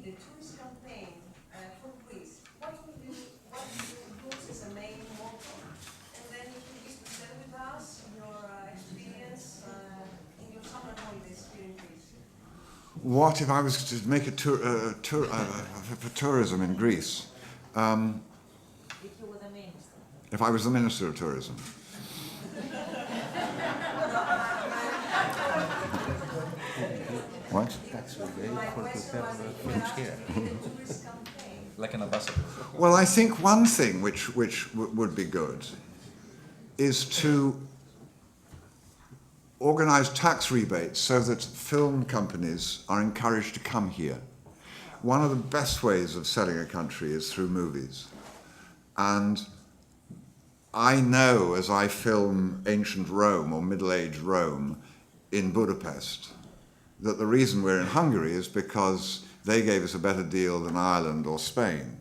the tourist campaign for Greece, what would you use as a main motto? And then if you wish to share with us your experience in your summer holidays here in Greece. What if I was to make a for tourism in Greece? If you were the minister. If I was the Minister of Tourism. What? Like an ambassador. Well, I think one thing which would be good is to organise tax rebates so that film companies are encouraged to come here. One of the best ways of selling a country is through movies. And I know, as I film ancient Rome or middle-aged Rome in Budapest, that the reason we're in Hungary is because they gave us a better deal than Ireland or Spain.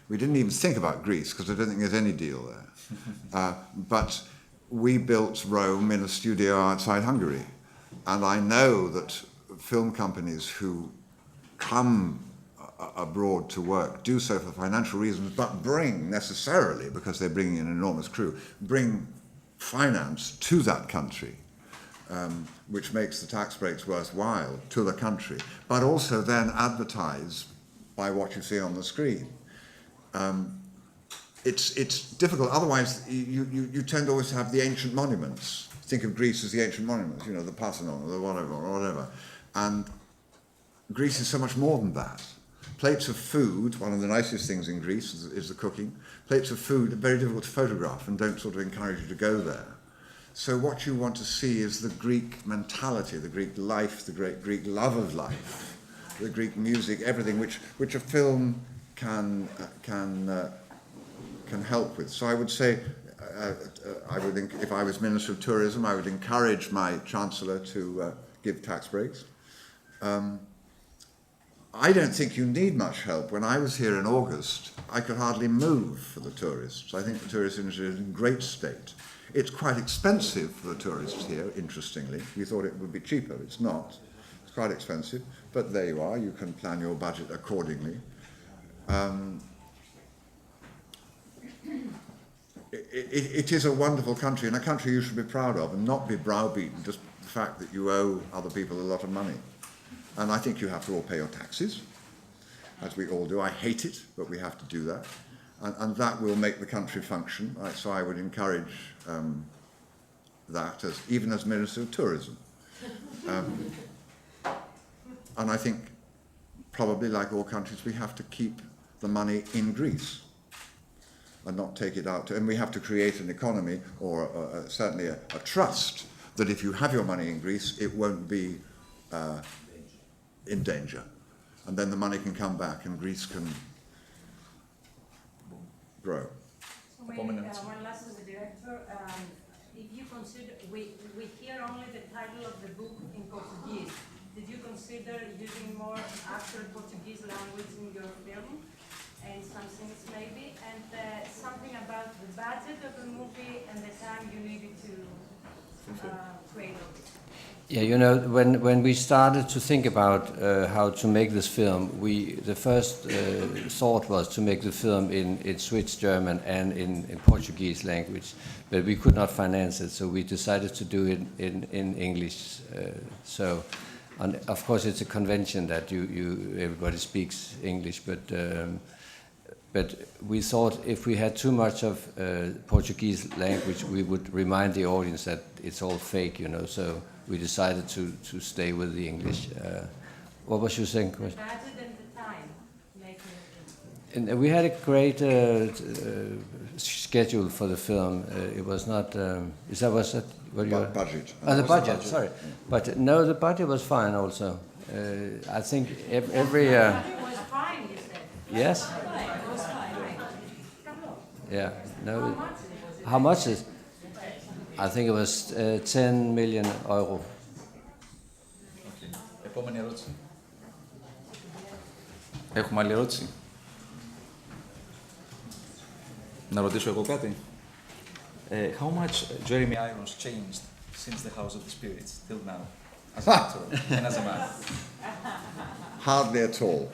We didn't even think about Greece because I don't think there's any deal there. But we built Rome in a studio outside Hungary. And I know that film companies who come abroad to work do so for financial reasons, but bring necessarily, because they're bringing an enormous crew, bring finance to that country. Which makes the tax breaks worthwhile to the country, but also then advertise by what you see on the screen. It's difficult, otherwise you tend always to have the ancient monuments. Think of Greece as the ancient monuments, you know, the Parthenon or the whatever. And Greece is so much more than that. Plates of food, one of the nicest things in Greece is the cooking. Plates of food are very difficult to photograph and don't sort of encourage you to go there. So what you want to see is the Greek mentality, the Greek life, the Greek love of life, the Greek music, everything which a film can help with. So I would say, if I was Minister of Tourism, I would encourage my Chancellor to give tax breaks. I don't think you need much help. When I was here in August, I could hardly move for the tourists. I think the tourist industry is in great state. It's quite expensive for the tourists here, interestingly. We thought it would be cheaper. It's not. It's quite expensive. But there you are. You can plan your budget accordingly. It is a wonderful country, and a country you should be proud of, and not be browbeaten just the fact that you owe other people a lot of money. And I think you have to all pay your taxes, as we all do. I hate it, but we have to do that. And that will make the country function. So I would encourage that, even as Minister of Tourism. And I think, probably like all countries, we have to keep the money in Greece and not take it out. And we have to create an economy, or certainly a trust, that if you have your money in Greece, it won't be in danger. And then the money can come back and Greece can grow. So maybe one last as the director, if you consider, we hear only the title of the book in Portuguese. Did you consider using more actual Portuguese language in your film? And some things maybe? And something about the budget of the movie and the time you needed to create it? Yeah, you know, when we started to think about how to make this film, the first thought was to make the film in Swiss German and in Portuguese language, but we could not finance it, so we decided to do it in English. And of course, it's a convention that everybody speaks English, but we thought if we had too much of Portuguese language, we would remind the audience that it's all fake, you know. So we decided to stay with the English. What was your second question? The budget and the time making it. And we had a great schedule for the film. It was not. Was that what you? Budget. The budget. Sorry, but no, the budget was fine also. I think every. The budget was fine, you said. Yes. It was fine. Yeah. No. How much is? I think it was 10 million euro. Okay. Επόμενη ερώτηση. Έχουμε άλλη ερώτηση. Να ρωτήσω εγώ κάτι. How much Jeremy Irons changed since the House of the Spirits till now, as an actor and as a man? Hardly at all.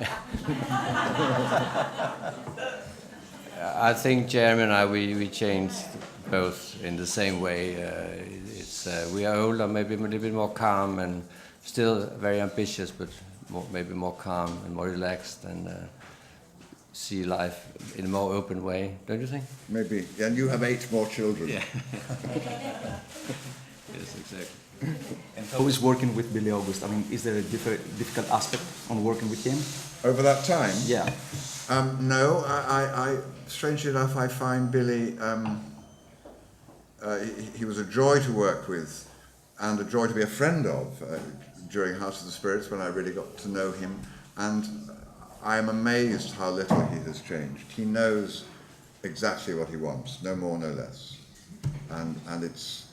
I think Jeremy and I, we changed both in the same way. We are older, maybe a little bit more calm, and still very ambitious, but maybe more calm and more relaxed, and see life in a more open way. Don't you think? Maybe. And you have 8 more children. Yeah. Yes, exactly. And how is working with Bille August? I mean, is there a difficult aspect on working with him? Over that time? Yeah. No, I strangely enough, I find Billy, he was a joy to work with and a joy to be a friend of during House of the Spirits, when I really got to know him. And I am amazed how little he has changed. He knows exactly what he wants, no more, no less. And it's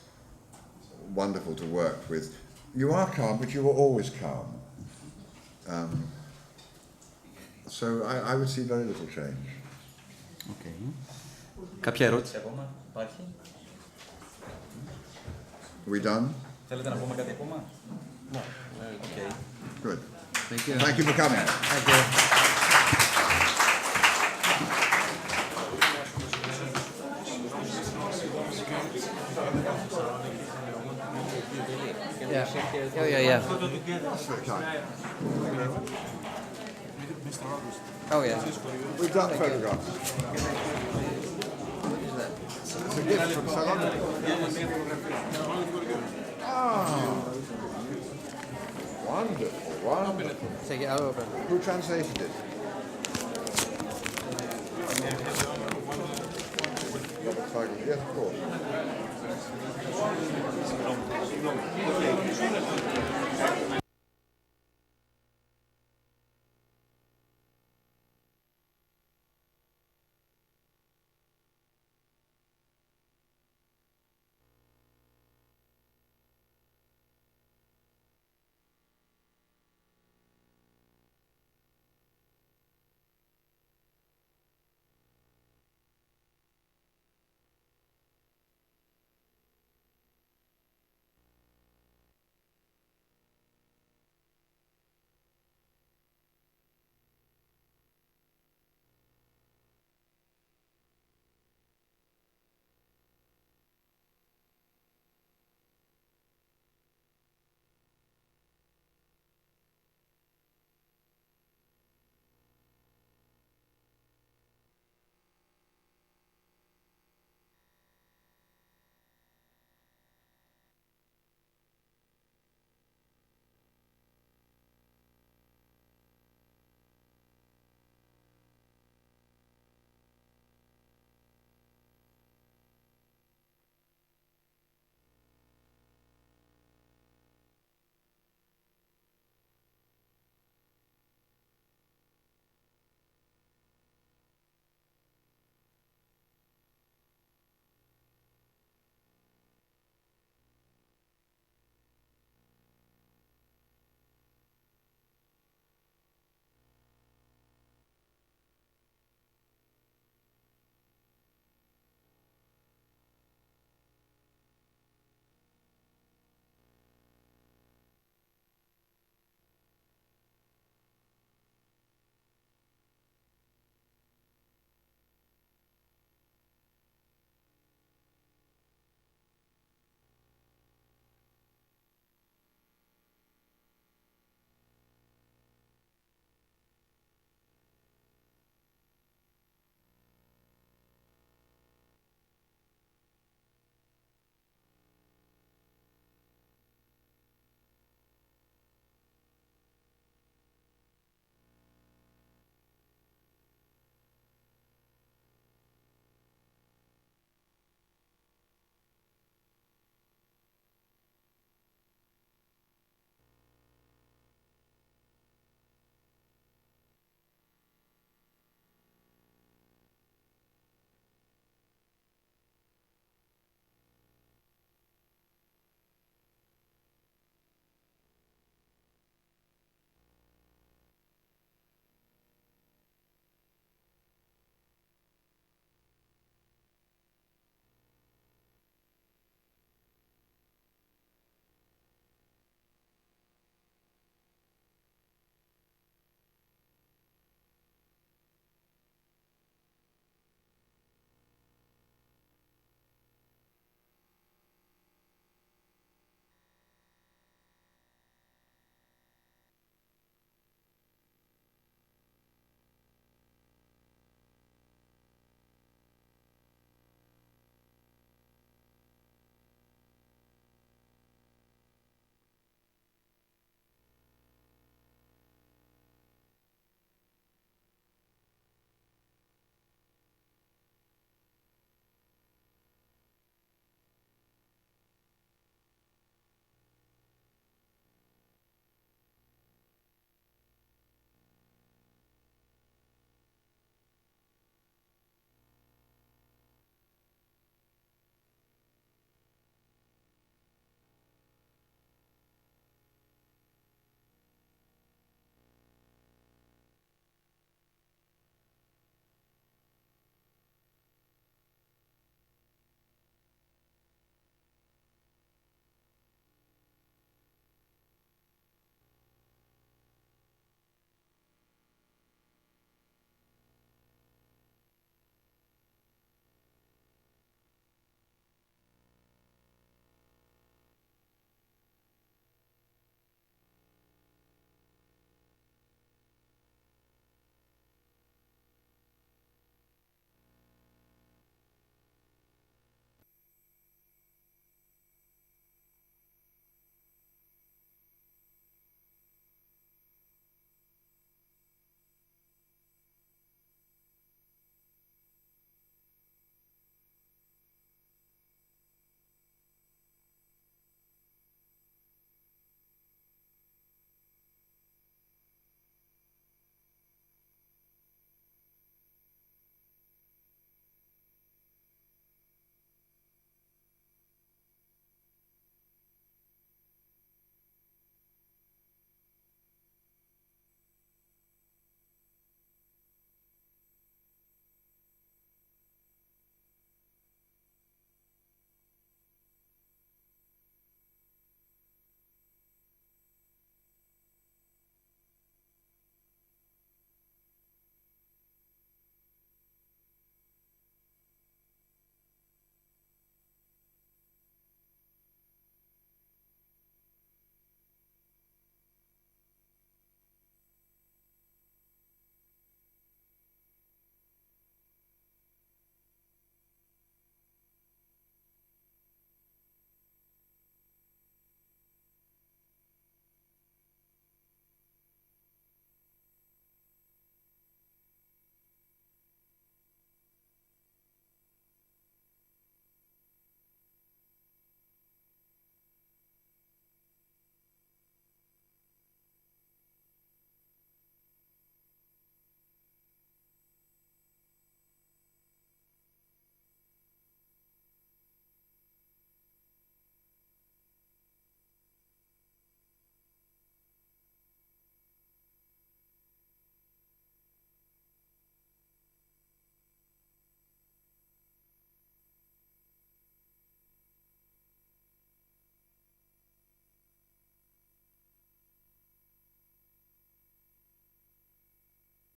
wonderful to work with. You are calm, but you were always calm. So I would see very little change. Okay. Κάποια ερώτηση ακόμα υπάρχει? Are we done? Θέλετε να πούμε κάτι ακόμα? No. Okay. Good. Thank you. Thank you for coming. Thank you. Yeah. That's very kind. Oh yeah. We've done photographs. It's a gift from Salon. Wonderful, wonderful. Take it over. Who translated it? Robert Feigl. Yes, of course.